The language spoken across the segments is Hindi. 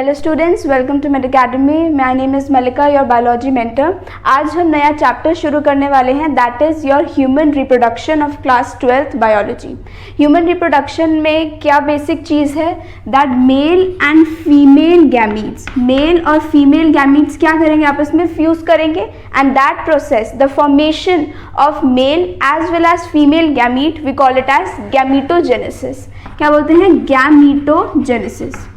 Hello students, welcome to Med Academy. My name is Malika, your biology mentor. आज हम नया चैप्टर शुरू करने वाले हैं, that is your human reproduction of class 12th biology. Human reproduction में क्या बेसिक चीज़ है, that male and female gametes, male और फीमेल गैमीट्स क्या करेंगे, आपस में फ्यूज़ करेंगे, and that process, the formation of male as well as female gamete, we call it as gametogenesis. क्या बोलते हैं, गैमीटोजेनेसिस।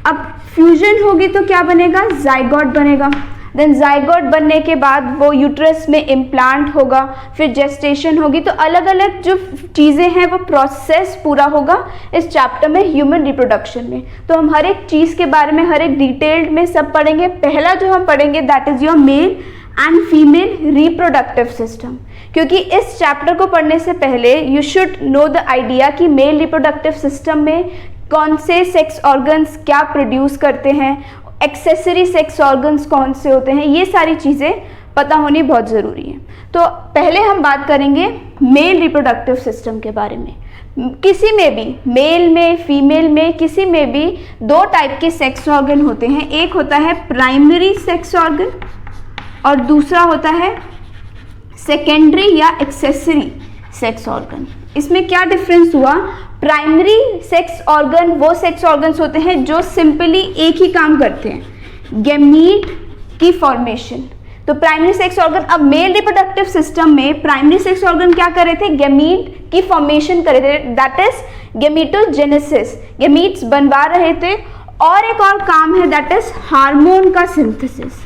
अब फ्यूजन होगी तो क्या बनेगा, जाइगोट बनेगा। देन जाइगोट बनने के बाद वो यूट्रस में इम्प्लांट होगा, फिर जेस्टेशन होगी। तो अलग अलग जो चीज़ें हैं वो प्रोसेस पूरा होगा इस चैप्टर में, ह्यूमन रिप्रोडक्शन में। तो हम हर एक चीज़ के बारे में, हर एक डिटेल्ड में सब पढ़ेंगे। पहला जो हम पढ़ेंगे that is your mail and female reproductive system, क्योंकि इस चैप्टर को पढ़ने से पहले you should know the idea कि मेल रिप्रोडक्टिव सिस्टम में कौन से सेक्स ऑर्गन्स क्या प्रोड्यूस करते हैं, एक्सेसरी सेक्स ऑर्गन्स कौन से होते हैं, ये सारी चीज़ें पता होनी बहुत ज़रूरी है। तो पहले हम बात करेंगे मेल रिप्रोडक्टिव सिस्टम के बारे में। किसी में भी, मेल में, फीमेल में, किसी में भी दो टाइप के सेक्स ऑर्गन होते हैं। एक होता है प्राइमरी सेक्स ऑर्गन और दूसरा होता है सेकेंडरी या एक्सेसरी सेक्स ऑर्गन। इसमें क्या डिफरेंस हुआ, प्राइमरी सेक्स ऑर्गन वो सेक्स ऑर्गन्स होते हैं जो सिंपली एक ही काम करते हैं, गैमीट की फॉर्मेशन। तो प्राइमरी सेक्स ऑर्गन, अब मेल रिप्रोडक्टिव सिस्टम में प्राइमरी सेक्स ऑर्गन क्या कर रहे थे, गैमीट की फॉर्मेशन कर रहे थे, दैट इज गैमीटोजेनेसिस, गैमीट्स बनवा रहे थे। और एक और काम है दैट इज हार्मोन का सिंथेसिस।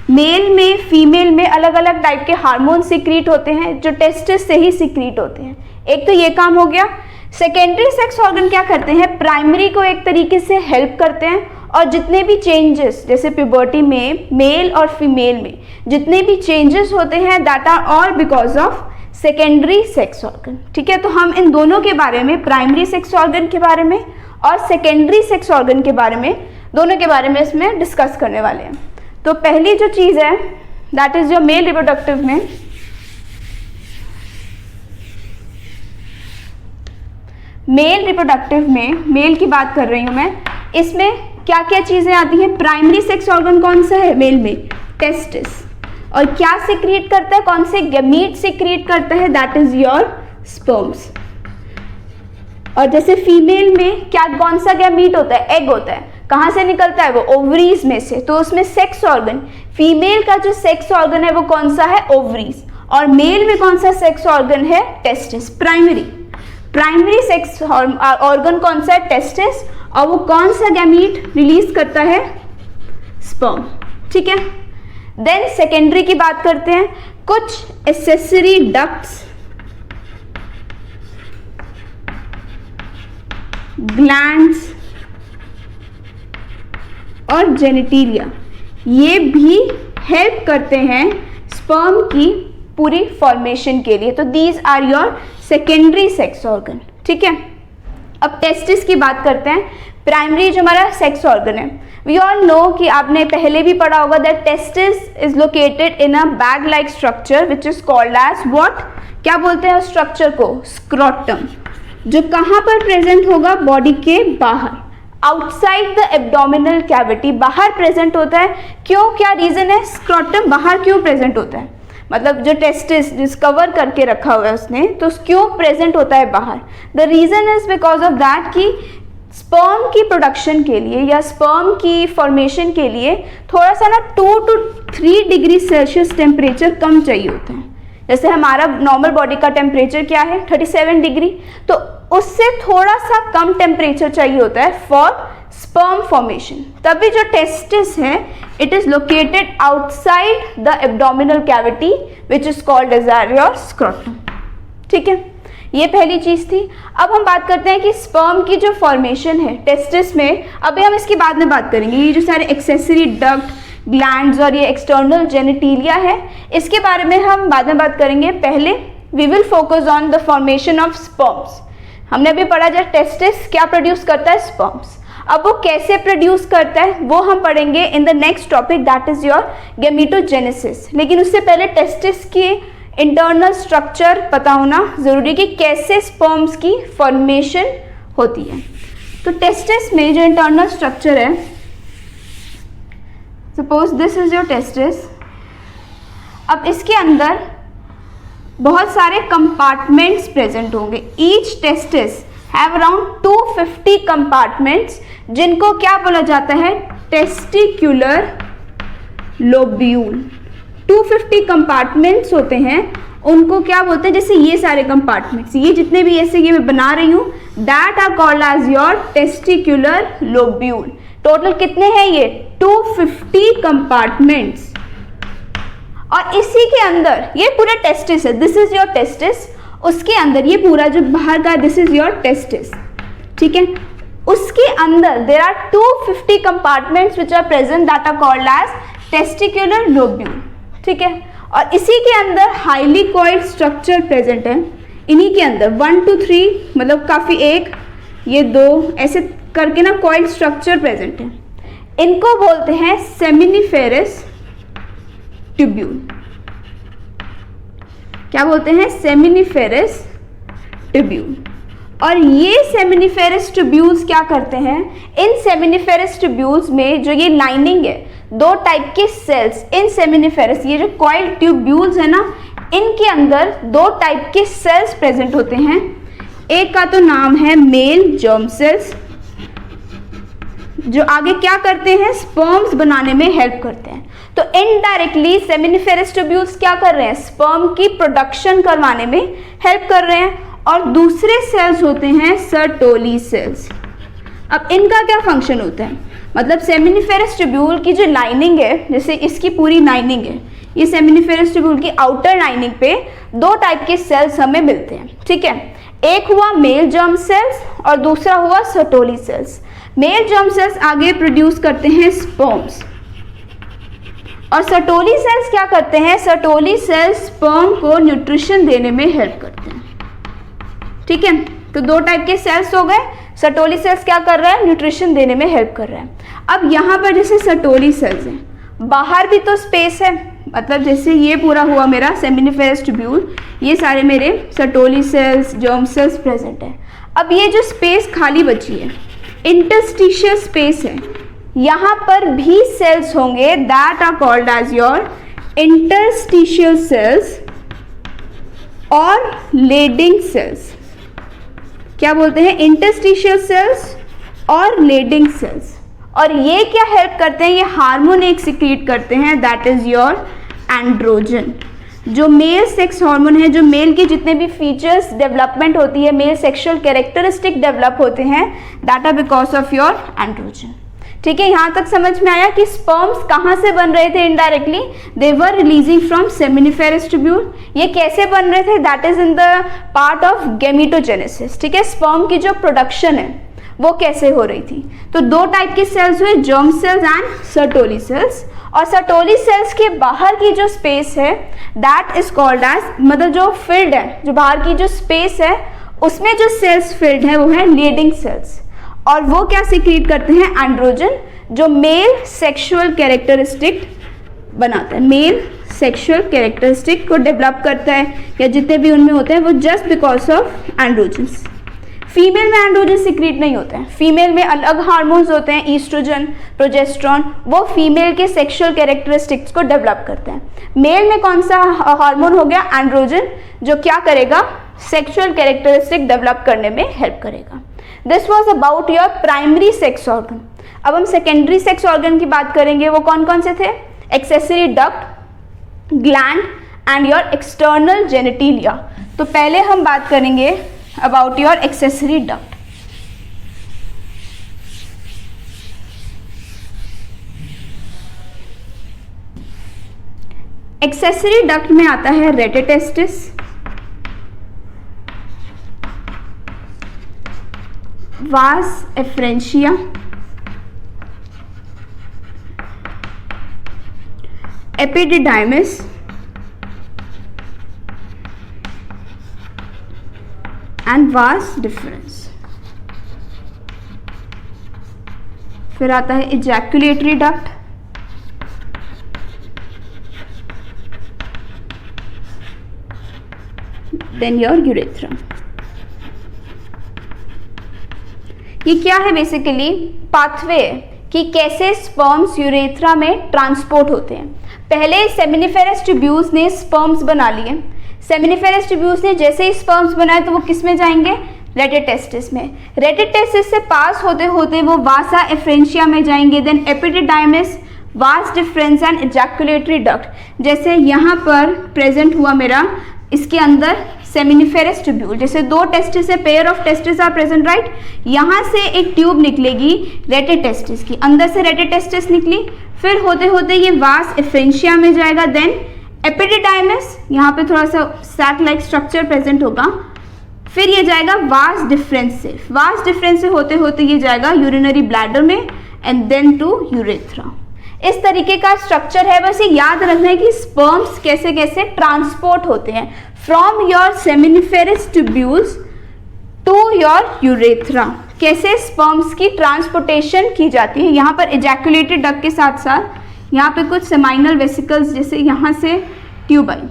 मेल में, फीमेल में अलग अलग टाइप के हार्मोन सिक्रीट होते हैं जो टेस्टिस से ही सिक्रीट होते हैं। एक तो ये काम हो गया। सेकेंडरी सेक्स ऑर्गन क्या करते हैं, प्राइमरी को एक तरीके से हेल्प करते हैं, और जितने भी चेंजेस, जैसे प्यूबर्टी में मेल और फीमेल में जितने भी चेंजेस होते हैं that are all because of secondary sex organ. ठीक है, तो हम इन दोनों के बारे में, प्राइमरी सेक्स ऑर्गन के बारे में और सेकेंडरी सेक्स ऑर्गन के बारे में, दोनों के बारे में इसमें डिस्कस करने वाले हैं। तो पहली जो चीज़ है that is your male reproductive में, मेल रिप्रोडक्टिव में, मेल की बात कर रही हूं मैं, इसमें क्या क्या चीजें आती हैं। प्राइमरी सेक्स ऑर्गन कौन सा है मेल में, टेस्टिस। और क्या सिक्रीट करता है, कौन से गैमीट सिक्रीट करता है, दैट इज योर स्पर्म्स। और जैसे फीमेल में क्या, कौन सा गैमीट होता है, एग होता है। कहाँ से निकलता है वो, ओवरीज में से। तो उसमें सेक्स ऑर्गन, फीमेल का जो सेक्स ऑर्गन है वो कौन सा है, ओवरीज। और मेल में कौन सा सेक्स ऑर्गन है, टेस्टिस। प्राइमरी सेक्स ऑर्गन कौन सा है, टेस्टिस। और वो कौन सा गैमीट रिलीज करता है, स्पर्म। ठीक है, देन सेकेंडरी की बात करते हैं। कुछ एक्सेसरी डक्ट्स, ग्लैंड्स और जेनिटेलिया, ये भी हेल्प करते हैं स्पर्म की पूरी फॉर्मेशन के लिए। तो these are your secondary sex organ. ठीक है, अब टेस्टिस की बात करते हैं। प्राइमरी जो हमारा सेक्स ऑर्गन है, वी ऑल नो कि आपने पहले भी पढ़ा होगा that testis is located in a bag like structure which is called as what, क्या बोलते हैं उस स्ट्रक्चर को, स्क्रोटम, जो कहाँ पर प्रेजेंट होगा, बॉडी के बाहर, आउटसाइड द एब्डोमिनल कैविटी, बाहर प्रेजेंट होता है। क्यों, क्या रीजन है, स्क्रोटम बाहर क्यों प्रेजेंट होता है, मतलब जो टेस्टिस डिस्कवर करके रखा हुआ है उसने, तो क्यों प्रेजेंट होता है बाहर। The reason is because of that कि स्पर्म की प्रोडक्शन के लिए या स्पर्म की फॉर्मेशन के लिए थोड़ा सा ना 2 to 3 डिग्री सेल्सियस टेम्परेचर कम चाहिए होता है। जैसे हमारा नॉर्मल बॉडी का टेम्परेचर क्या है, 37 डिग्री, तो उससे थोड़ा सा कम टेम्परेचर चाहिए होता है फॉर स्पर्म फॉर्मेशन। तभी जो टेस्टिस है it is located outside the abdominal cavity which is called as your scrotum. ठीक है, ये पहली चीज थी। अब हम बात करते हैं कि स्पर्म की जो फॉर्मेशन है टेस्टिस में, अभी हम इसकी बाद में बात करेंगे। ये जो सारे एक्सेसरी डक्ट, ग्लैंड्स और ये एक्सटर्नल जेनिटेलिया है, इसके बारे में हम बाद में बात करेंगे। पहले we will focus on the formation of sperms. हमने अभी पढ़ा जब टेस्टिस क्या प्रोड्यूस करता है, स्पर्म्स। अब वो कैसे प्रोड्यूस करता है वो हम पढ़ेंगे in the next topic that is your gametogenesis. लेकिन उससे पहले टेस्टिस की इंटरनल स्ट्रक्चर पता होना जरूरी कि कैसे स्पर्म्स की फॉर्मेशन होती है। तो टेस्टिस में जो इंटरनल स्ट्रक्चर है suppose this is your testis. अब इसके अंदर बहुत सारे कंपार्टमेंट्स प्रेजेंट होंगे। Each testis have around 250 compartments, जिनको क्या बोला जाता है, टेस्टिक्युलर लोब्यूल। 250 कंपार्टमेंट्स होते हैं, उनको क्या बोलते हैं, जैसे ये सारे कंपार्टमेंट्स, ये जितने भी ऐसे ये मैं बना रही हूँ, that are called as your testicular lobule. Total कितने हैं ये, 250 कंपार्टमेंट्स। और इसी के अंदर ये पूरा टेस्टिस है, दिस इज योर टेस्टिस। उसके अंदर ये पूरा जो बाहर का, दिस इज योर टेस्टिस, ठीक है। उसके अंदर there are 250 compartments which are present, that are called as testicular lobule, ठीक है। और इसी के अंदर हाईली कॉइल्ड स्ट्रक्चर प्रेजेंट है। इन्हीं के अंदर 1 2 3 मतलब काफ़ी, एक ये दो ऐसे करके ना कॉइल्ड स्ट्रक्चर प्रेजेंट है। इनको बोलते हैं सेमिनिफेरस ट्यूब्यूल। क्या बोलते हैं, सेमिनिफेरस ट्यूब्यूल। और ये सेमिनिफेरस ट्यूब्यूल्स क्या करते हैं, इन सेमिनिफेरस ट्यूब्यूल्स में जो ये लाइनिंग है, दो टाइप के सेल्स इन सेमिनिफेरस, ये जो कॉइल्ड ट्यूब्यूल्स है ना, इनके अंदर दो टाइप के सेल्स प्रेजेंट होते हैं। एक का तो नाम है मेल जर्म सेल्स, जो आगे क्या करते हैं, स्पर्म्स बनाने में हेल्प करते हैं। तो इनडायरेक्टली सेमिनिफेरस ट्यूब्यूल्स क्या कर रहे हैं, स्पर्म की प्रोडक्शन करवाने में हेल्प कर रहे हैं। और दूसरे सेल्स होते हैं सर्टोली सेल्स। अब इनका क्या फंक्शन होता है, मतलब सेमिनिफेरस ट्यूब्यूल की जो लाइनिंग है, जैसे इसकी पूरी लाइनिंग है, ये सेमिनिफेरस ट्यूब्यूल की आउटर लाइनिंग पे दो टाइप के सेल्स हमें मिलते हैं, ठीक है। एक हुआ मेल जर्म सेल्स और दूसरा हुआ Sertoli cells. Male germ cells आगे प्रोड्यूस करते हैं स्पर्म्स, और सर्टोली सेल्स क्या करते हैं, सर्टोली सेल्स स्पर्म को न्यूट्रिशन देने में हेल्प करते हैं, ठीक है। तो दो टाइप के सेल्स हो गए। सर्टोली सेल्स क्या कर रहा है, न्यूट्रिशन देने में हेल्प कर रहा है। अब यहाँ पर जैसे सर्टोली सेल्स हैं, बाहर भी तो स्पेस है, मतलब जैसे ये पूरा हुआ मेरा सेमिनिफेरस ट्यूब्यूल, ये सारे मेरे Sertoli cells, germ cells present है। अब ये जो स्पेस खाली बची है, इंटरस्टिशियल स्पेस है, यहाँ पर भी सेल्स होंगे, that are called as your interstitial cells और लेडिंग सेल्स। क्या बोलते हैं, इंटरस्टिशियल सेल्स और लेडिंग सेल्स। और ये क्या हेल्प करते हैं, ये हार्मोन एक सिक्रीट करते हैं, दैट इज योर एंड्रोजन। जो मेल सेक्स हार्मोन है, जो मेल के जितने भी फीचर्स डेवलपमेंट होती है, मेल सेक्सुअल कैरेक्टरिस्टिक डेवलप होते हैं, that are because of your androgen, ठीक है। यहाँ तक समझ में आया कि स्पर्म्स कहाँ से बन रहे थे, indirectly they were releasing from seminiferous tubule. ये कैसे बन रहे थे, that is in the part of gametogenesis, ठीक है। स्पर्म की जो प्रोडक्शन है वो कैसे हो रही थी। तो दो टाइप के सेल्स हुए, germ cells and Sertoli cells. और सर्टोली सेल्स के बाहर की जो स्पेस है, दैट इज कॉल्ड एज, मतलब जो फील्ड है, जो बाहर की जो स्पेस है, उसमें जो सेल्स फील्ड है वो है लीडिंग सेल्स। और वो क्या सिक्रीट करते हैं, एंड्रोजन, जो मेल सेक्सुअल कैरेक्टरिस्टिक बनाता है, मेल सेक्सुअल कैरेक्टरिस्टिक को डेवलप करता है, या जितने भी उनमें होते हैं वो just because of androgens. Female में एंड्रोजन सिक्रीट नहीं होते हैं, फीमेल में अलग हार्मोन्स होते हैं, ईस्ट्रोजन, प्रोजेस्टेरॉन, वो फीमेल के सेक्सुअल कैरेक्टरिस्टिक्स को डेवलप करते हैं। मेल में कौन सा हार्मोन हो गया, एंड्रोजन, जो क्या करेगा, सेक्सुअल कैरेक्टरिस्टिक डेवलप करने में हेल्प करेगा। This was about your primary sex organ. अब हम सेकेंडरी सेक्स ऑर्गन की बात करेंगे, वो कौन कौन से थे, accessory duct, gland and your external genitalia. तो पहले हम बात करेंगे about your accessory duct. Accessory duct में आता है rete testis, vas efferentia, epididymis and vas deferens. फिर आता है ejaculatory duct, then your urethra. ये क्या है, बेसिकली पाथवे कि कैसे स्पर्म्स यूरेथ्रा में ट्रांसपोर्ट होते हैं। पहले सेमिनिफेरस ट्यूब्यूल्स ने स्पर्म्स बना लिए। सेमिनिफेरस ट्यूब्यूल्स ने जैसे ही स्पर्म्स बनाए तो वो किस में जाएंगे, रेटिटेस्टिस में। रेटिटेस्टिस से पास होते होते वो वासा एफ्रेंशिया में जाएंगे, then epididymis, vas deferens and ejaculatory duct. जैसे यहाँ पर प्रेजेंट हुआ मेरा, इसके अंदर सेमिनिफेरस ट्यूब्यूल, जैसे दो टेस्टिस है, pair of testis are present right. यहाँ से एक ट्यूब निकलेगी रेटिटेस्टिस की, अंदर से रेटिटेस्टिस निकली, फिर होते होते ये वास एफ्रेंशिया में जाएगा, देन एपिडिडाइमिस, यहाँ पे थोड़ा सा सैक लाइक स्ट्रक्चर प्रेजेंट होगा, फिर ये जाएगा वास डिफरेंस से, वास डिफरेंस से होते होते ये जाएगा यूरिनरी ब्लैडर में एंड देन टू यूरेथ्रा। इस तरीके का स्ट्रक्चर है। बस ये याद रखना है कि स्पर्म्स कैसे कैसे ट्रांसपोर्ट होते हैं from your seminiferous tubules to your urethra, कैसे स्पर्म्स की ट्रांसपोर्टेशन की जाती है। यहाँ पर एजैकुलेटरी डक्ट के साथ साथ यहाँ पे कुछ सेमाइनल वेसिकल्स, जैसे यहाँ से ट्यूब आई,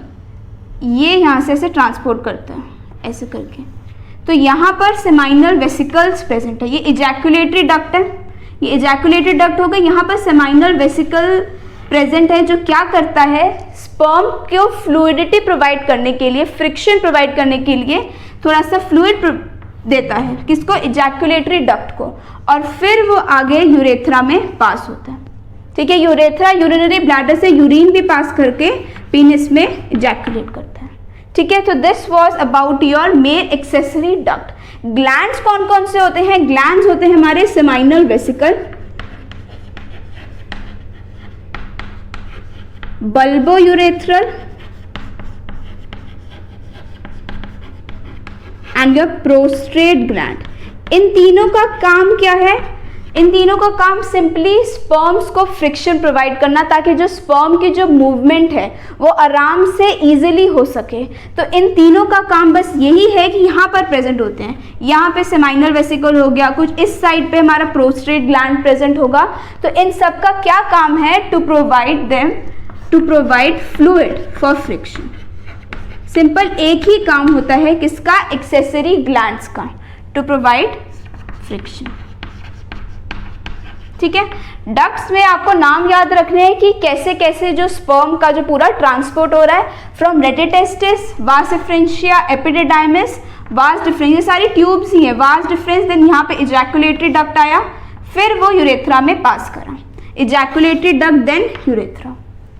ये यहाँ से ऐसे ट्रांसपोर्ट करता है ऐसे करके, तो यहाँ पर सेमाइनल वेसिकल्स प्रेजेंट है। ये एजैकुलेटरी डक्ट है, ये एजैकुलेटरी डक्ट हो गई। यहाँ पर सेमाइनल वेसिकल प्रेजेंट है जो क्या करता है, स्पर्म को फ्लूइडिटी प्रोवाइड करने के लिए, फ्रिक्शन प्रोवाइड करने के लिए थोड़ा सा फ्लूइड देता है, किसको, एजैकुलेटरी डक्ट को, और फिर वो आगे यूरेथ्रा में पास होता है। ठीक है, यूरेथ्रा यूरिनरी ब्लैडर से यूरिन भी पास करके पीनिस में एजैकुलेट करता है। ठीक है, तो this was about your male accessory duct. Glands कौन कौन से होते हैं, ग्लैंड्स होते हैं हमारे seminal vesicle, bulbourethral and your prostate gland. इन तीनों का काम क्या है, इन तीनों का काम सिंपली स्पर्म्स को फ्रिक्शन प्रोवाइड करना, ताकि जो स्पर्म की जो मूवमेंट है वो आराम से इजीली हो सके। तो इन तीनों का काम बस यही है कि यहाँ पर प्रेजेंट होते हैं। यहाँ पे सेमाइनल वेसिकल हो गया, कुछ इस साइड पे हमारा प्रोस्ट्रेट ग्लैंड प्रेजेंट होगा। तो इन सब का क्या काम है, to provide fluid for friction. Simple एक ही काम होता है किसका, एक्सेसरी ग्लैंड्स का, टू प्रोवाइड फ्रिक्शन। ठीक है, डक्ट्स में आपको नाम याद रखने हैं कि कैसे कैसे जो स्पर्म का जो पूरा ट्रांसपोर्ट हो रहा है from rete testis, vas efferentia, epididymis, vas difference, ये सारी ट्यूब्स ही है। वास डिफरेंस, देन यहाँ पे एजैकुलेटरी डक्ट आया, फिर वो यूरेथ्रा में पास करा, एजैकुलेटरी डक्ट देन यूरेथ्रा।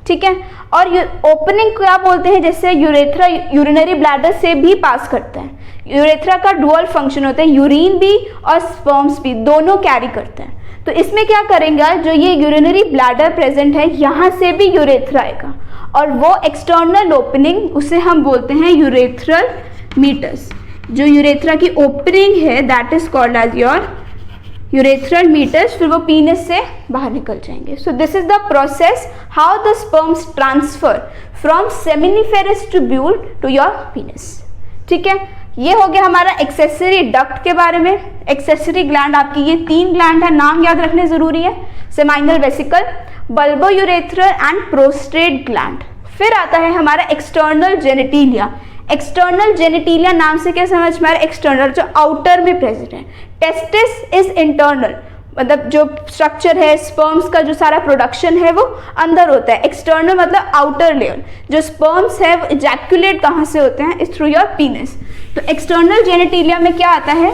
ठीक है, और ओपनिंग क्या बोलते हैं, जैसे यूरेथ्रा यूरिनरी ब्लैडर से भी पास करता है। यूरेथ्रा का डुअल फंक्शन होता है, यूरिन भी और स्पर्म्स भी दोनों कैरी करते हैं। तो इसमें क्या करेंगे, जो ये यूरिनरी ब्लैडर प्रेजेंट है यहाँ से भी यूरेथ्रा आएगा, और वो एक्सटर्नल ओपनिंग उसे हम बोलते हैं यूरेथ्रल मीटर्स। जो यूरेथ्रा की ओपनिंग है that is called as your urethral meatus, फिर वो पीनस से बाहर निकल जाएंगे। So this is the process how the sperms transfer from seminiferous tubule to your penis. ठीक है, ये हो गया हमारा एक्सेसरी डक्ट के बारे में। एक्सेसरी ग्लैंड आपकी ये 3 ग्लैंड है, नाम याद रखने जरूरी है, seminal vesicle, bulbourethral and prostate gland. फिर आता है हमारा एक्सटर्नल जेनिटिलिया। एक्सटर्नल जेनिटिलिया नाम से क्या समझ में आ रहा है, एक्सटर्नल जो आउटर में प्रेजेंट है। टेस्टिस इज इंटरनल, मतलब जो स्ट्रक्चर है स्पर्म्स का जो सारा प्रोडक्शन है वो अंदर होता है। एक्सटर्नल मतलब आउटर लेयर, जो स्पर्म्स है वो इजैकुलेट कहाँ से होते हैं, इज थ्रू योर पीनस। तो एक्सटर्नल जेनिटिलिया में क्या आता है,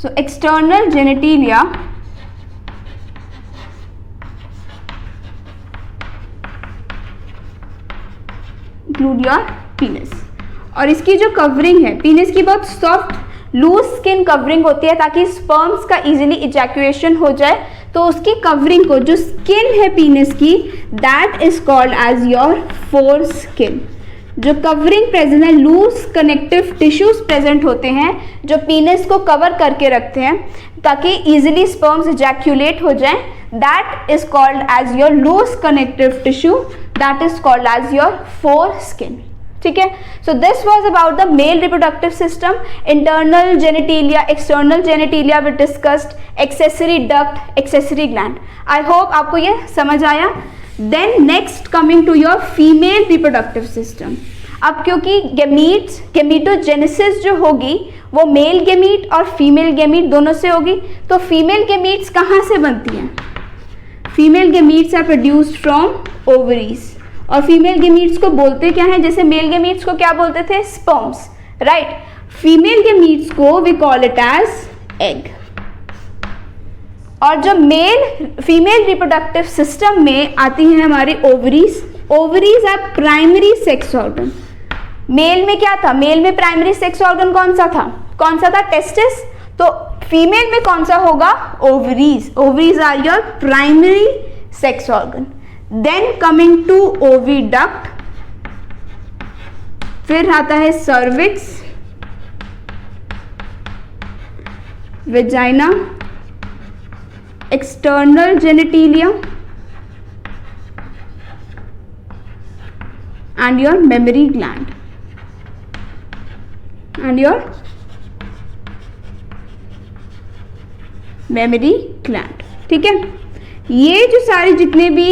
so external genitalia include your penis, और इसकी जो कवरिंग है पीनस की बहुत सॉफ्ट लूज स्किन कवरिंग होती है, ताकि स्पर्म्स का इजीली इजैकुलेशन हो जाए। तो उसकी कवरिंग को, जो स्किन है पीनस की, that is called as your foreskin. जो कवरिंग प्रेजेंट है, लूज कनेक्टिव टिश्यूज प्रेजेंट होते हैं जो पीनस को कवर करके रखते हैं ताकि इजीली स्पर्म्स इजैकुलेट हो जाए, that is called as your loose connective tissue, that is called as your foreskin. ठीक है, so this was about the male reproductive system, internal genitalia, external genitalia we discussed, accessory duct, accessory gland. I hope आपको ये समझ आया। Then next coming to your female reproductive system. अब क्योंकि गैमीट्स, गैमीटोजेनेसिस जो होगी वो मेल गैमीट और फीमेल गैमीट दोनों से होगी, तो फीमेल गैमीट्स कहाँ से बनती हैं? Female gametes are produced from ovaries, और फीमेल गैमीट्स को बोलते क्या है? जैसे मेल गैमीट्स को क्या बोलते थे? Sperms, right. फीमेल गैमीट्स को we call it as egg. और जो फीमेल रिप्रोडक्टिव सिस्टम में आती हैं हमारी ovaries. Ovaries are primary sex organ. Male में क्या था? मेल में प्राइमरी सेक्स ऑर्गन कौन सा था? टेस्टिस। तो फीमेल में कौन सा होगा? Ovaries. Ovaries are your primary sex organ. Then coming to oviduct, फिर आता है cervix, vagina, external genitalia and your mammary gland and your mammary gland। ठीक है, ये जो सारी जितने भी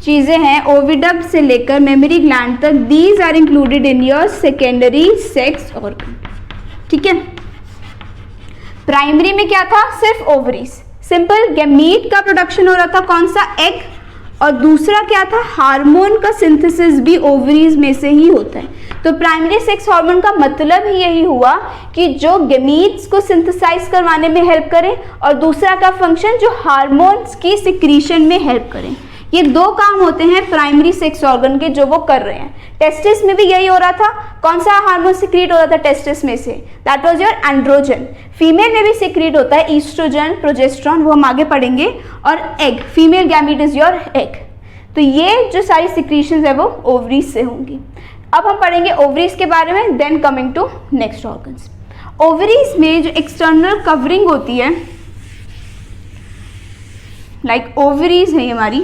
चीज़ें हैं ओविडक्ट से लेकर मेमरी ग्लैंड तक, these are included in your secondary sex organ. ठीक है, प्राइमरी में क्या था? सिर्फ ओवरीज, सिंपल गैमीट का प्रोडक्शन हो रहा था, कौन सा? एग। और दूसरा क्या था? हार्मोन का सिंथेसिस भी ओवरीज में से ही होता है। तो प्राइमरी सेक्स हार्मोन का मतलब ही यही हुआ कि जो गैमीट्स को सिंथेसाइज करवाने में हेल्प करें, और दूसरा का फंक्शन जो हार्मोन्स की सिक्रीशन में हेल्प करें। ये दो काम होते हैं प्राइमरी सेक्स ऑर्गन के जो वो कर रहे हैं। टेस्टिस में भी यही हो रहा था। कौन सा हार्मोन सिक्रीट हो रहा था टेस्टिस में से? That was your androgen. Female में भी सिक्रीट होता है ईस्ट्रोजन, प्रोजेस्टेरॉन, वो हम आगे पढ़ेंगे। और egg, female gamete is your egg. तो ये जो सारी सिक्रीशंस है वो ओवरीज से होंगी। अब हम पढ़ेंगे ओवरीज के बारे में। Then coming to next organs. Ovaries में जो एक्सटर्नल कवरिंग होती है, लाइक ओवरीज है हमारी,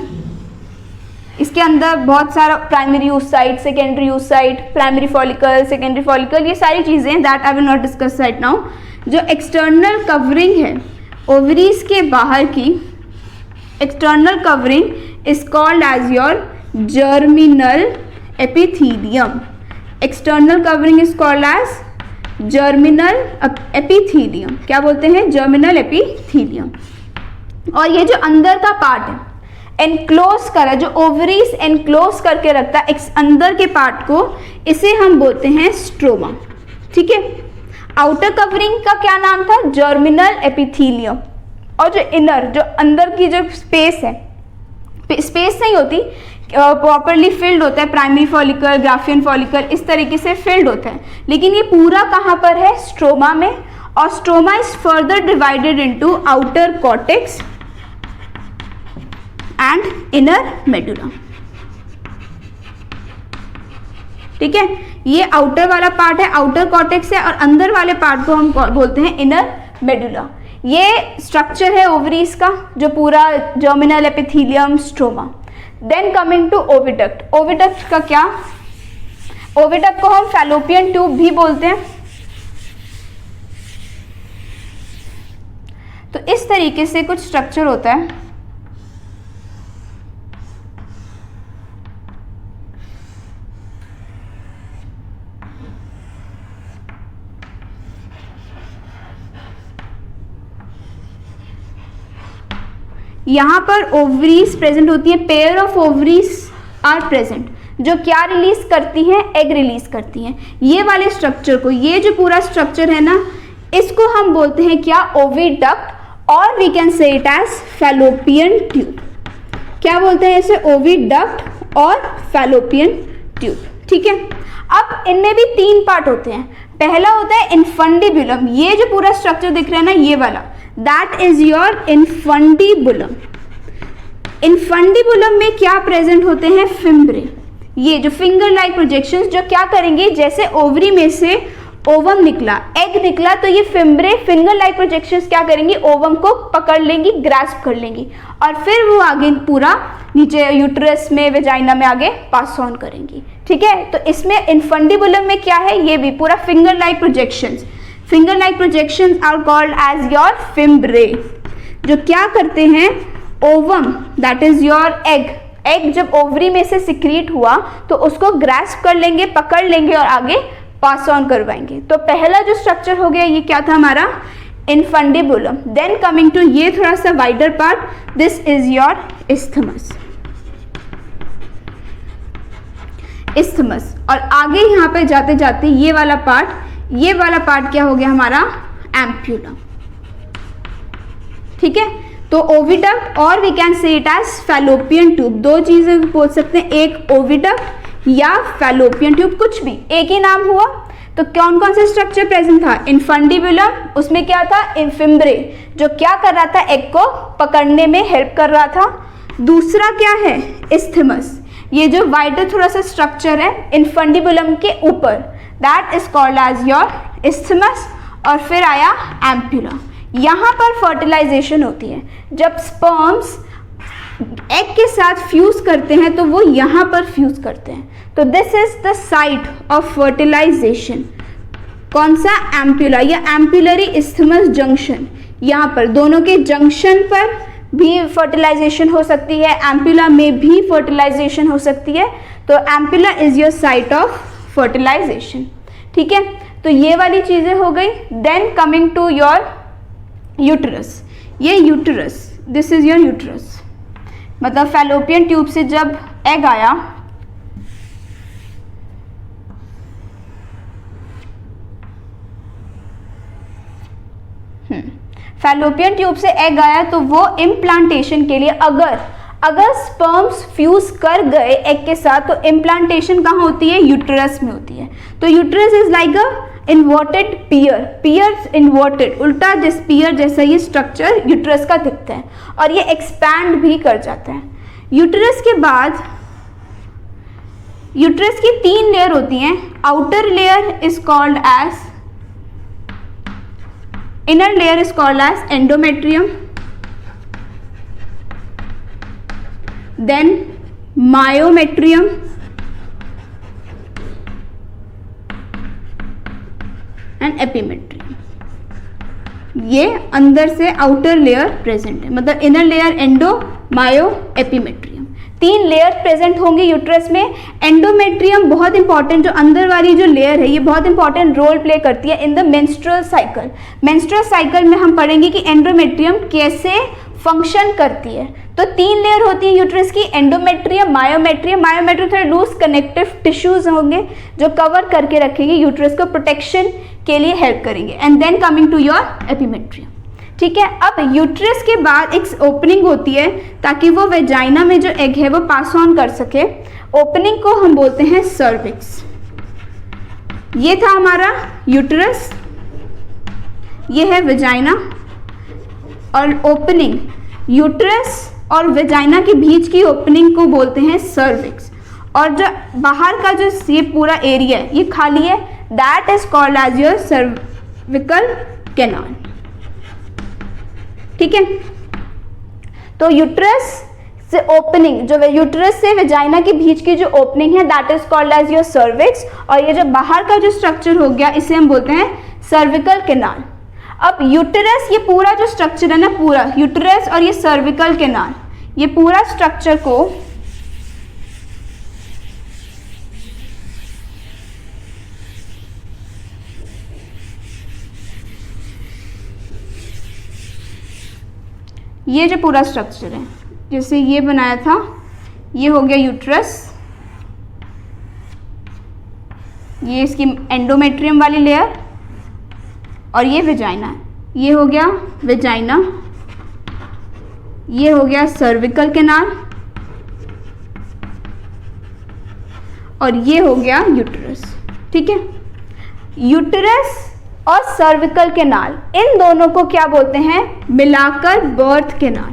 इसके अंदर बहुत सारा primary oocyte, secondary oocyte, primary follicle, secondary follicle, ये सारी चीज़ें that I will not discuss right now. जो एक्सटर्नल कवरिंग है ओवरीज के बाहर की, external covering is called as your germinal epithelium. External covering is called as germinal epithelium. क्या बोलते हैं? Germinal epithelium. और ये जो अंदर का पार्ट है एनक्लोज करा, जो ओवरीज एनक्लोज करके रखता है अंदर के पार्ट को, इसे हम बोलते हैं स्ट्रोमा। ठीक है, आउटर कवरिंग का क्या नाम था? Germinal epithelium. और जो इनर, जो अंदर की जो स्पेस है, स्पेस नहीं होती, प्रॉपरली फिल्ड होता है, प्राइमरी फॉलिकल, ग्राफियन फॉलिकल, इस तरीके से फिल्ड होता है। लेकिन ये पूरा कहाँ पर है? स्ट्रोमा में। और stroma is further divided into outer cortex and inner medulla. ठीक है, ये आउटर वाला पार्ट है, आउटर कॉर्टेक्स है, और अंदर वाले पार्ट को हम बोलते हैं इनर मेडुला। ये स्ट्रक्चर है ओवरीज का, जो पूरा germinal epithelium, stroma. Then coming to oviduct. Oviduct का क्या? ओविडक्ट को हम फैलोपियन ट्यूब भी बोलते हैं। तो इस तरीके से कुछ स्ट्रक्चर होता है। यहाँ पर ओवरीज प्रेजेंट होती है, pair of ovaries are present, जो क्या रिलीज करती हैं? एग रिलीज करती हैं। ये वाले स्ट्रक्चर को, ये जो पूरा स्ट्रक्चर है ना, इसको हम बोलते हैं क्या? ओविडक्ट, और we can say it as fallopian tube. क्या बोलते हैं इसे? ओविडक्ट और फैलोपियन ट्यूब। ठीक है, अब इनमें भी तीन पार्ट होते हैं। पहला होता है इन्फंडिबुलम। ये जो पूरा स्ट्रक्चर दिख रहा है ना, ये वाला, that is your infundibulum. Infundibulum में क्या प्रेजेंट होते हैं? फिम्ब्रे। ये जो फिंगर लाइक प्रोजेक्शंस, जो क्या करेंगे? जैसे ओवरी में से ओवम निकला, एग निकला, तो ये फिम्ब्रे, फिंगर लाइक प्रोजेक्शंस क्या करेंगी? ओवम को पकड़ लेंगी, ग्रास्प कर लेंगी, और फिर वो आगे पूरा नीचे यूट्रस में, वेजाइना में आगे पास ऑन करेंगी। ठीक है, तो इसमें इन्फंडिबुलम में क्या है? ये भी पूरा finger like projections. Finger like projections are called as your fimbriae, जो क्या करते हैं? Ovum, that is your egg, egg जब ओवरी में से सिक्रीट हुआ तो उसको ग्रैस्प कर लेंगे, पकड़ लेंगे और आगे पास ऑन करवाएंगे। तो पहला जो स्ट्रक्चर हो गया ये क्या था हमारा, इनफंडिबुलम। देन कमिंग टू ये थोड़ा सा wider part, this is your isthmus। isthmus और आगे यहाँ पे जाते जाते ये वाला पार्ट क्या हो गया हमारा, एम्प्यूला। ठीक है, तो ओविडक्ट और we can say it as fallopian tube. दो चीजें बोल सकते हैं, एक ओविडक्ट या फैलोपियन ट्यूब, कुछ भी एक ही नाम हुआ। तो कौन कौन से स्ट्रक्चर प्रेजेंट था, इनफंडिबुलम, उसमें क्या था, इंफिम्ब्रे, जो क्या कर रहा था, एग को पकड़ने में हेल्प कर रहा था। दूसरा क्या है, isthmus, ये जो वाइडर थोड़ा सा स्ट्रक्चर है इनफंडिबुलम के ऊपर, that is called as your isthmus। और फिर आया एम्प्यूला। यहाँ पर फर्टिलाइजेशन होती है, जब स्पर्म्स एग के साथ फ्यूज करते हैं तो वो यहाँ पर फ्यूज करते हैं। तो this is the site of fertilisation. कौन सा, एम्प्यूला या एम्प्यूलरी isthmus जंक्शन। यहाँ पर दोनों के जंक्शन पर भी फर्टिलाइजेशन हो सकती है, एम्प्यूला में भी फर्टिलाइजेशन हो सकती है। तो ampulla is your site of fertilisation. ठीक है, तो ये वाली चीजें हो गई। Then coming to your uterus, ये uterus, this is your uterus, मतलब फैलोपियन ट्यूब से जब एग आया, फैलोपियन ट्यूब से एग आया तो वो इम्प्लांटेशन के लिए अगर स्पर्म्स फ्यूज कर गए एग के साथ तो इम्प्लांटेशन कहाँ होती है, यूटरस में होती है। तो uterus is like a inverted pear inverted, उल्टा जिस पियर जैसा ये स्ट्रक्चर यूटरस का दिखता है और ये एक्सपैंड भी कर जाता है। यूटरस के बाद यूटरस की 3 लेयर होती हैं। Outer layer is called as, inner layer is called as endometrium, then myometrium, and epimetrium। ये अंदर से आउटर लेयर प्रेजेंट है, मतलब इनर लेयर एंडो, मायो, एपिमेट्रियम, 3 लेयर प्रेजेंट होंगे यूट्रस में। एंडोमेट्रियम बहुत इंपॉर्टेंट, जो अंदर वाली जो लेयर है ये बहुत इंपॉर्टेंट रोल प्ले करती है in the menstrual cycle. Menstrual cycle में हम पढ़ेंगे कि एंडोमेट्रियम कैसे फंक्शन करती है। तो 3 लेयर होती है यूट्रस की, एंडोमेट्रियम, मायोमेट्रियम। मायोमेट्रियम थोड़े लूज कनेक्टिव टिश्यूज होंगे जो कवर करके रखेंगे यूट्रस को, प्रोटेक्शन के लिए हेल्प करेंगे। And then coming to your epimetrium. ठीक है, अब यूट्रस के बाद एक ओपनिंग होती है ताकि वो वेजाइना में जो एग है वो पास ऑन कर सके। ओपनिंग को हम बोलते हैं सर्विक्स। ये था हमारा यूट्रस, ये है वेजाइना, और ओपनिंग यूट्रस और वेजाइना के बीच की ओपनिंग को बोलते हैं सर्विक्स। और जो बाहर का जो ये पूरा एरिया है ये खाली है, that is called as your cervical canal. ठीक है, तो यूट्रस से ओपनिंग, जो यूट्रस से वेजाइना के बीच की जो ओपनिंग है that is called as your cervix. और ये जो बाहर का जो स्ट्रक्चर हो गया इसे हम बोलते हैं सर्विकल कैनाल। अब यूट्रस, ये पूरा जो स्ट्रक्चर है ना, पूरा यूट्रस और ये सर्विकल कैनाल, ये पूरा स्ट्रक्चर को ये जो पूरा स्ट्रक्चर है जैसे ये बनाया था, ये हो गया यूट्रस, ये इसकी एंडोमेट्रियम वाली लेयर, और ये वेजाइना है, ये हो गया वेजाइना, ये हो गया सर्विकल कैनाल, और ये हो गया यूट्रस। ठीक है, यूट्रस और सर्विकल कैनाल, इन दोनों को क्या बोलते हैं, मिलाकर बर्थ कैनाल।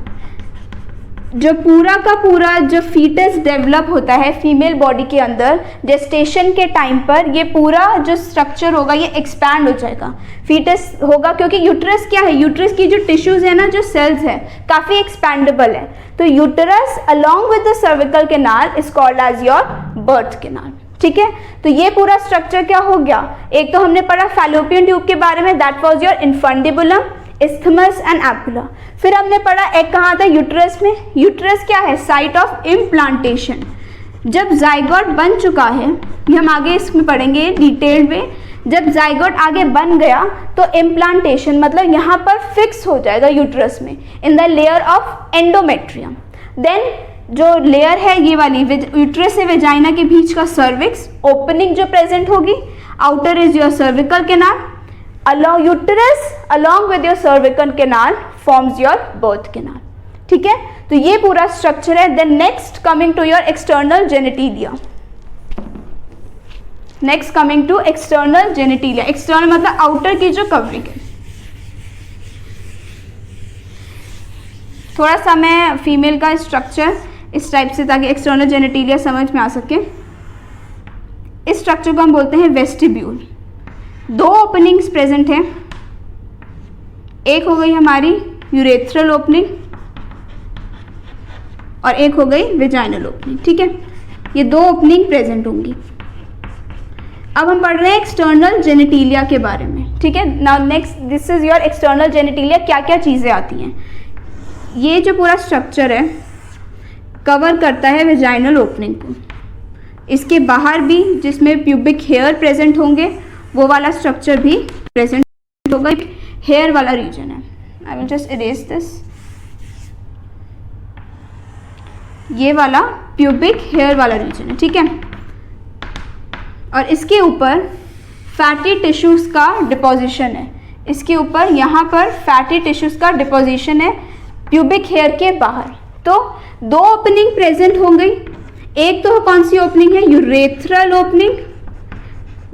जो पूरा का पूरा जो फीटस डेवलप होता है फीमेल बॉडी के अंदर जेस्टेशन के टाइम पर, ये पूरा जो स्ट्रक्चर होगा ये एक्सपैंड हो जाएगा, फीटस होगा, क्योंकि यूट्रस क्या है, यूट्रस की जो टिश्यूज है ना, जो सेल्स है काफ़ी एक्सपैंडेबल है। तो uterus along with the cervical canal is called as your birth canal. ठीक है, तो ये पूरा स्ट्रक्चर क्या हो गया, एक तो हमने पढ़ा फैलोपियन ट्यूब के बारे में, that was your infundibulum, isthmus and ampulla. फिर हमने पढ़ा एक कहाँ था, यूट्रस में। यूट्रस क्या है, साइट ऑफ इम्प्लांटेशन। जब जाइगोट बन चुका है, ये हम आगे इसमें पढ़ेंगे डिटेल्ड में, जब जाइगोट आगे बन गया तो इम्प्लांटेशन मतलब यहाँ पर फिक्स हो जाएगा यूट्रस में, in the layer of endometrium. Then जो लेयर है ये वाली यूट्रस से वेजाइना के बीच का सर्विक्स, ओपनिंग जो प्रेजेंट होगी, outer is your cervical canal, along uterus along with your cervical canal forms your birth canal। ठीक है, तो ये पूरा स्ट्रक्चर है। Then next coming to your external genitalia. Next coming to external genitalia. External मतलब आउटर की जो कवरिंग है। थोड़ा सा मैं फीमेल का स्ट्रक्चर इस टाइप से, ताकि एक्सटर्नल जेनिटिलिया समझ में आ सके। इस स्ट्रक्चर को हम बोलते हैं वेस्टिब्यूल। दो ओपनिंग्स प्रेजेंट हैं, एक हो गई हमारी यूरेथ्रल ओपनिंग और एक हो गई वेजाइनल ओपनिंग। ठीक है, ये दो ओपनिंग प्रेजेंट होंगी। अब हम पढ़ रहे हैं एक्सटर्नल जेनिटिलिया के बारे में। ठीक है, now next this is your external genitalia. क्या क्या चीज़ें आती हैं, ये जो पूरा स्ट्रक्चर है कवर करता है वेजाइनल ओपनिंग को। इसके बाहर भी जिसमें प्यूबिक हेयर प्रेजेंट होंगे वो वाला स्ट्रक्चर भी प्रेजेंट होगा। हेयर वाला रीजन है। I will just erase this. ये वाला प्यूबिक हेयर वाला रीजन है। ठीक है, और इसके ऊपर फैटी टिश्यूज का डिपोजिशन है। इसके ऊपर यहाँ पर फैटी टिश्यूज का डिपोजिशन है प्यूबिक हेयर के बाहर। तो दो ओपनिंग प्रेजेंट हो गई। एक तो कौन सी ओपनिंग है, यूरेथ्रल ओपनिंग।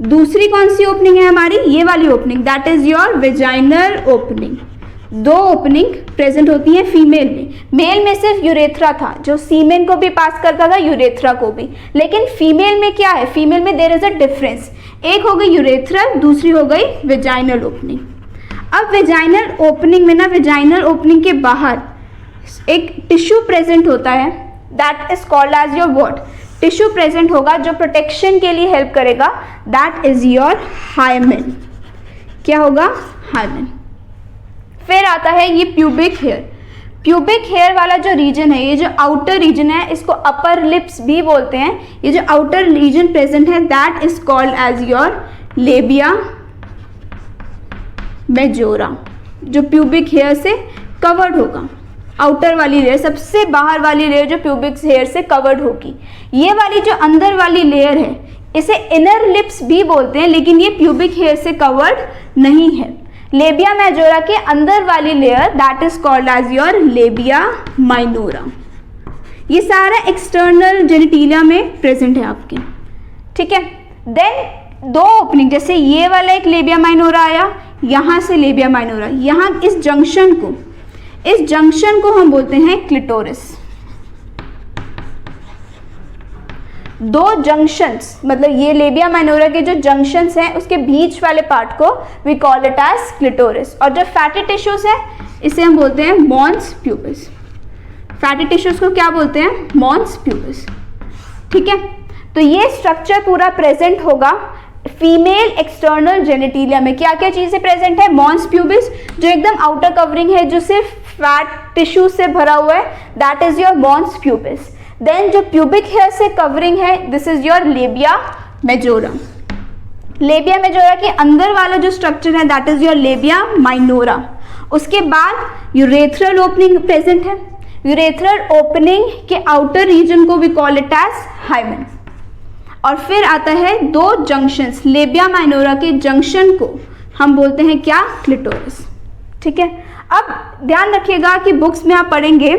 दूसरी कौन सी ओपनिंग है हमारी, ये वाली opening, that is your vaginal opening. दो ओपनिंग प्रेजेंट होती हैं फीमेल में। मेल में सिर्फ यूरेथ्रा था जो सीमेन को भी पास करता था, यूरेथ्रा को भी। लेकिन फीमेल में क्या है, फीमेल में देयर इज अ डिफरेंस। एक हो गई यूरेथ्रल, दूसरी हो गई वेजाइनल ओपनिंग। अब वेजाइनल ओपनिंग में ना, वेजाइनल ओपनिंग के बाहर एक टिश्यू प्रेजेंट होता है, that is called as your what, tissue present होगा जो प्रोटेक्शन के लिए हेल्प करेगा, दैट इज योर हाइमेन। क्या होगा, हाइमेन। फिर आता है ये प्यूबिक हेयर। प्यूबिक हेयर वाला जो रीजन है, ये जो आउटर रीजन है, इसको अपर लिप्स भी बोलते हैं। ये जो आउटर रीजन प्रेजेंट है that is called as your labia majora, जो प्यूबिक हेयर से कवर्ड होगा। आउटर वाली लेयर, सबसे बाहर वाली लेयर जो प्यूबिक हेयर से कवर्ड होगी। ये वाली जो अंदर वाली लेयर है इसे इनर लिप्स भी बोलते हैं, लेकिन ये प्यूबिक हेयर से कवर्ड नहीं है। लेबिया मेजोरा के अंदर वाली layer that is called as your labia minora. ये सारा एक्सटर्नल जेनिटिलिया में प्रेजेंट है आपके। ठीक है, देन दो ओपनिंग, जैसे ये वाला एक लेबिया माइनोरा आया, यहाँ से लेबिया माइनोरा, यहाँ इस जंक्शन को हम बोलते हैं क्लिटोरिस। दो जंक्शंस, मतलब ये लेबिया माइनोरा के जो जंक्शंस हैं उसके बीच वाले पार्ट को we call it as clitoris. और जो फैटी टिश्यूज है इसे हम बोलते हैं मॉन्स प्यूबिस। फैटी टिश्यूज को क्या बोलते हैं, मॉन्स प्यूबिस। ठीक है, तो ये स्ट्रक्चर पूरा प्रेजेंट होगा फीमेल एक्सटर्नल जेनिटिलिया में। क्या क्या चीजें प्रेजेंट है, मॉन्स प्यूबिस जो एकदम आउटर कवरिंग है, जो सिर्फ फैट टिश्यू से भरा हुआ है, that is your mons pubis. Then जो प्यूबिक हेयर से कवरिंग है, this is your labia majora. Labia majora के अंदर वाला जो स्ट्रक्चर है that is your labia minora. उसके बाद यूरेथ्रल ओपनिंग प्रेजेंट है। यूरेथ्रल ओपनिंग के आउटर रीजन को we call it as hymen. और फिर आता है दो जंक्शंस, लेबिया माइनोरा के जंक्शन को हम बोलते हैं क्या, क्लिटोरिस। ठीक है, अब ध्यान रखिएगा कि बुक्स में आप पढ़ेंगे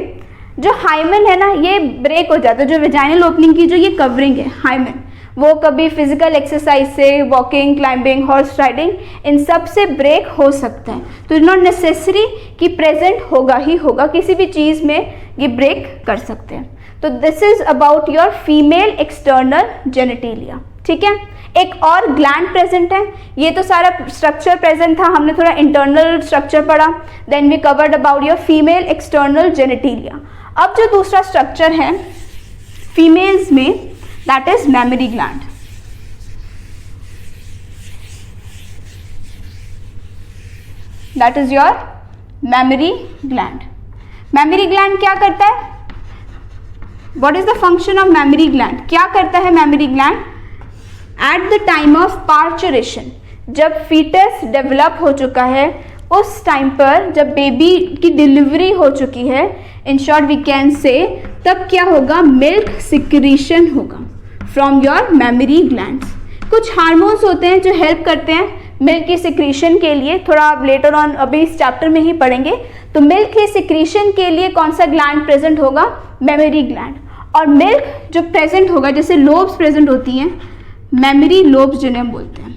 जो हाइमेन है ना, ये ब्रेक हो जाता है। जो वेजाइनल ओपनिंग की जो ये कवरिंग है हाइमेन, वो कभी फिजिकल एक्सरसाइज से, वॉकिंग, क्लाइंबिंग, हॉर्स राइडिंग, इन सब से ब्रेक हो सकता है। तो इट्स नॉट नेसेसरी कि प्रेजेंट होगा ही होगा, किसी भी चीज़ में ये ब्रेक कर सकते हैं। तो this is about your female external genitalia. ठीक है, एक और ग्लैंड प्रेजेंट है। ये तो सारा स्ट्रक्चर प्रेजेंट था, हमने थोड़ा इंटरनल स्ट्रक्चर पढ़ा, then we covered about your female external genitalia. अब जो दूसरा स्ट्रक्चर है फीमेल्स में, that is mammary gland. That is your mammary gland. Mammary gland क्या करता है? What is the function of mammary gland? क्या करता है mammary gland? At the time of parturition, जब फीटस डेवलप हो चुका है, उस टाइम पर जब बेबी की डिलीवरी हो चुकी है, इन शॉर्ट वी कैन से, तब क्या होगा? मिल्क सिक्रीशन होगा फ्रॉम योर मेमोरी ग्लैंड्स। कुछ हार्मोन्स होते हैं जो हेल्प करते हैं मिल्क की सिक्रीशन के लिए, थोड़ा आप लेटर ऑन अभी इस चैप्टर में ही पढ़ेंगे। तो मिल्क की सिक्रीशन के लिए कौन सा ग्लैंड प्रेजेंट होगा? Memory gland. और मिल्क जो प्रेजेंट होगा, जैसे लोब्स प्रेजेंट होती हैं, मेमोरी लोब्स जिन्हें हम बोलते हैं,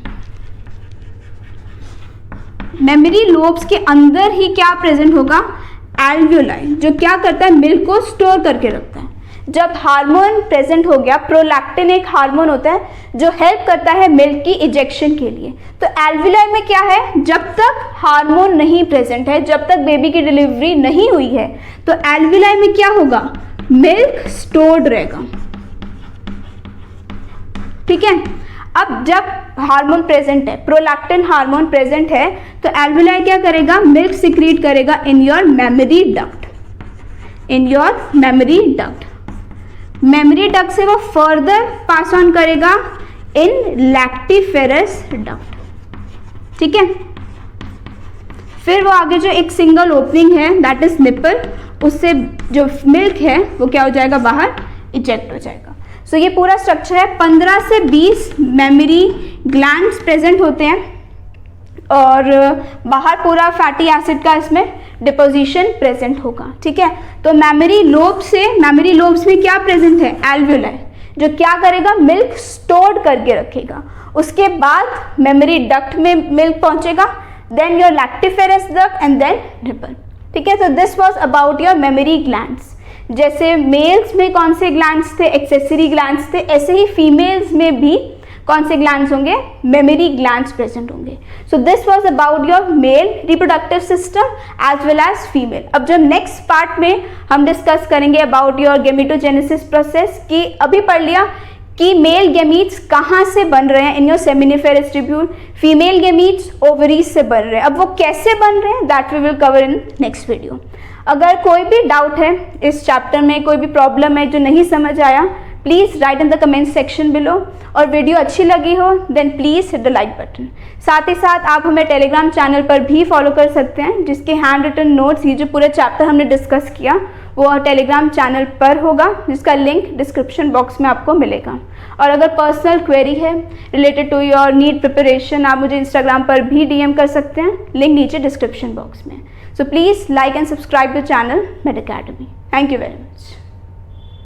मेमोरी लोब्स के अंदर ही क्या प्रेजेंट होगा? एल्वियोलाई, जो क्या करता है? मिल्क को स्टोर करके रखता है। जब हार्मोन प्रेजेंट हो गया, प्रोलैक्टिन एक हार्मोन होता है जो हेल्प करता है मिल्क की इजेक्शन के लिए। तो एल्वियोलाई में क्या है? जब तक हार्मोन नहीं प्रेजेंट है, जब तक बेबी की डिलीवरी नहीं हुई है, तो एल्वियोलाई में क्या होगा? मिल्क स्टोर्ड रहेगा। ठीक है। अब जब हार्मोन प्रेजेंट है, प्रोलैक्टिन हार्मोन प्रेजेंट है, तो एल्वियोलाई क्या करेगा? मिल्क सिक्रीट करेगा in your memory duct, in your memory duct. Memory duct से वो फर्दर पास ऑन करेगा इन लैक्टिफेरस डक्ट। ठीक है। फिर वो आगे जो एक सिंगल ओपनिंग है, दैट इज निपल, उससे जो मिल्क है वो क्या हो जाएगा? बाहर इजेक्ट हो जाएगा। सो ये पूरा स्ट्रक्चर है। 15 से 20 मेमोरी ग्लैंड्स प्रेजेंट होते हैं और बाहर पूरा फैटी एसिड का इसमें डिपोजिशन प्रेजेंट होगा। ठीक है। तो मेमोरी लोब्स में क्या प्रेजेंट है? एल्वियोलाई, जो क्या करेगा? मिल्क स्टोर्ड करके रखेगा। उसके बाद मेमोरी डक्ट में मिल्क पहुंचेगा, then your lactiferous duct and then nipple. ठीक है। तो this was about your mammary glands. जैसे मेल्स में कौन से ग्लैंड्स थे? एक्सेसरी ग्लैंड्स थे। ऐसे ही फीमेल्स में भी कौन से ग्लैंड्स होंगे? मेमोरी ग्लैंड्स प्रेजेंट होंगे। So this was about your male reproductive system as well as female. अब जब नेक्स्ट पार्ट में हम डिस्कस करेंगे अबाउट योर गेमेटोजेनेसिस प्रोसेस, कि अभी पढ़ लिया कि मेल गेमीट्स कहाँ से बन रहे हैं in your seminiferous tubule, female gametes ovaries से बन रहे हैं। अब वो कैसे बन रहे हैं, that we will cover in next video. अगर कोई भी डाउट है इस चैप्टर में, कोई भी प्रॉब्लम है जो नहीं समझ आया, please write in the comment section below. और वीडियो अच्छी लगी हो then please hit the like button. साथ ही साथ आप हमें टेलीग्राम चैनल पर भी फॉलो कर सकते हैं, जिसके हैंड रिटन नोट्स, ये जो पूरे चैप्टर हमने डिस्कस किया वो टेलीग्राम चैनल पर होगा, जिसका लिंक डिस्क्रिप्शन बॉक्स में आपको मिलेगा। और अगर पर्सनल क्वेरी है related to your NEET preparation, आप मुझे इंस्टाग्राम पर भी DM कर सकते हैं, लिंक नीचे डिस्क्रिप्शन बॉक्स में। So please like and subscribe the channel made academy. Thank you very much.